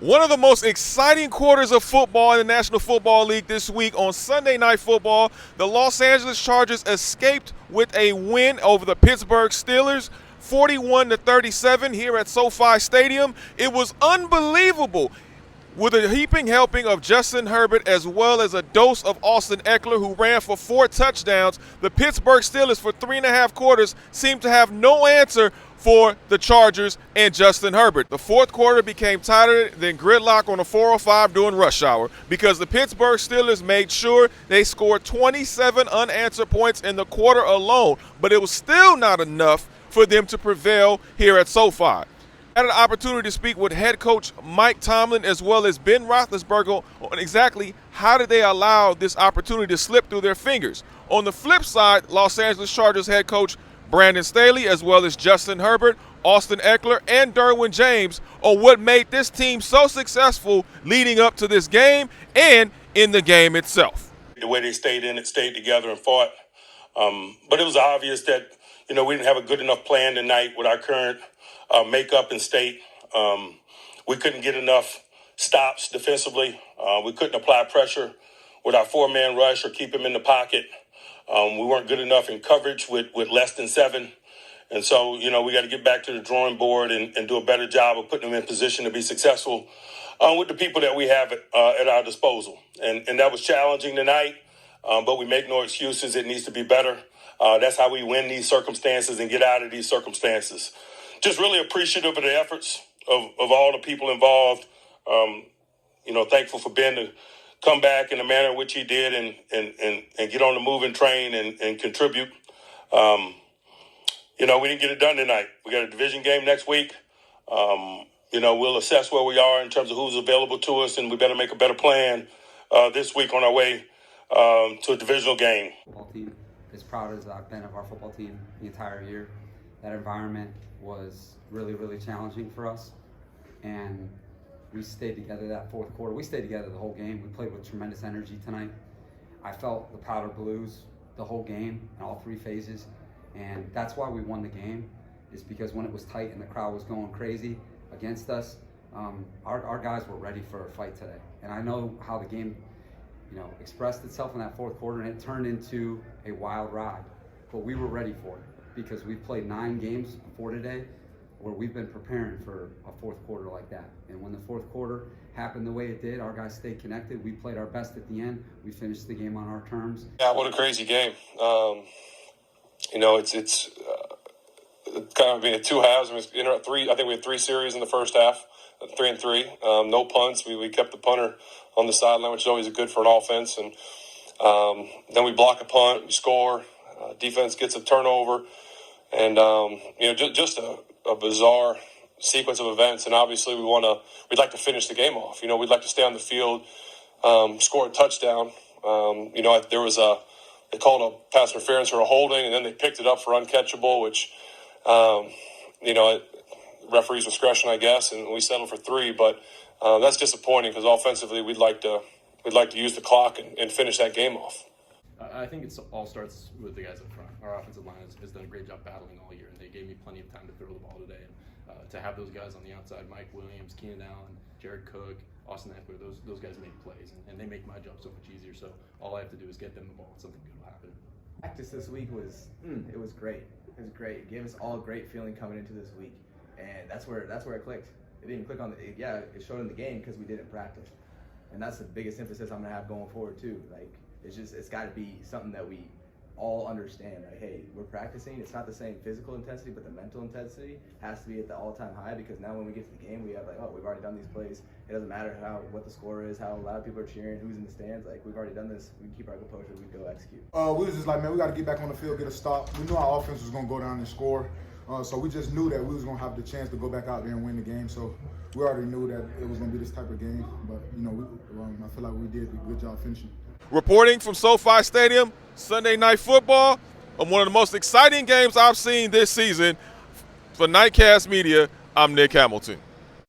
One of the most exciting quarters of football in the National Football League this week on Sunday Night Football, the Los Angeles Chargers escaped with a win over the Pittsburgh Steelers, 41-37 here at SoFi Stadium. It was unbelievable. With a heaping helping of Justin Herbert as well as a dose of Austin Eckler, who ran for 4 touchdowns, the Pittsburgh Steelers for 3.5 quarters seemed to have no answer for the Chargers and Justin Herbert. The fourth quarter became tighter than gridlock on a 405 during rush hour because the Pittsburgh Steelers made sure they scored 27 unanswered points in the quarter alone, but it was still not enough for them to prevail here at SoFi. I had an opportunity to speak with head coach Mike Tomlin as well as Ben Roethlisberger on exactly how did they allow this opportunity to slip through their fingers. On the flip side, Los Angeles Chargers head coach Brandon Staley, as well as Justin Herbert, Austin Eckler, and Derwin James on what made this team so successful leading up to this game and in the game itself. The way they stayed in it, stayed together and fought. But it was obvious that, we didn't have a good enough plan tonight with our current makeup and state. We couldn't get enough stops defensively. We couldn't apply pressure with our 4-man rush or keep him in the pocket. We weren't good enough in coverage with less than 7. And so, we got to get back to the drawing board and do a better job of putting them in position to be successful with the people that we have at our disposal. And that was challenging tonight, but we make no excuses. It needs to be better. That's how we win these circumstances and get out of these circumstances. Just really appreciative of the efforts of all the people involved. Thankful for Ben to come back in the manner in which he did and get on the move and train and contribute. We didn't get it done tonight. We got a division game next week. We'll assess where we are in terms of who's available to us, and we better make a better plan this week on our way to a divisional game. Football team, as proud as I've been of our football team the entire year, that environment was really, really challenging for us. And we stayed together that fourth quarter. We stayed together the whole game. We played with tremendous energy tonight. I felt the powder blues the whole game in all 3 phases. And that's why we won the game, is because when it was tight and the crowd was going crazy against us, our guys were ready for a fight today. And I know how the game, expressed itself in that fourth quarter, and it turned into a wild ride. But we were ready for it because we've played 9 games before today where we've been preparing for a fourth quarter like that. And when the fourth quarter happened the way it did, our guys stayed connected. We played our best at the end. We finished the game on our terms. Yeah, what a crazy game. It's kind of being 2 halves. I think we had 3 series in the first half, 3-3. No punts. We kept the punter on the sideline, which is always good for an offense. And then we block a punt, we score. Defense gets a turnover. And, just a bizarre sequence of events. And obviously we'd like to finish the game off. We'd like to stay on the field, score a touchdown. There was they called a pass interference or a holding, and then they picked it up for uncatchable, which, referee's discretion, I guess, and we settled for 3. But that's disappointing because offensively we'd like to use the clock and finish that game off. I think it all starts with the guys up front. Our offensive line has done a great job battling all year, and they gave me plenty of time to throw the ball today. And to have those guys on the outside, Mike Williams, Keenan Allen, Jared Cook, Austin Eckler, those guys make plays, and they make my job so much easier. So all I have to do is get them the ball, and something good will happen. Practice this week was it was great. It was great. It gave us all a great feeling coming into this week, and that's where it clicked. It didn't click on it showed in the game because we didn't practice, and that's the biggest emphasis I'm gonna have going forward too. It's got to be something that we all understand. Hey, we're practicing. It's not the same physical intensity, but the mental intensity has to be at the all-time high, because now when we get to the game, we have we've already done these plays. It doesn't matter what the score is, how loud people are cheering, who's in the stands. We've already done this. We keep our composure. We go execute. We was just we got to get back on the field, get a stop. We knew our offense was going to go down and score. So we just knew that we was going to have the chance to go back out there and win the game. So we already knew that it was going to be this type of game. But, I feel like we did a good job finishing. Reporting from SoFi Stadium, Sunday Night Football, on one of the most exciting games I've seen this season. For Nightcast Media, I'm Nick Hamilton.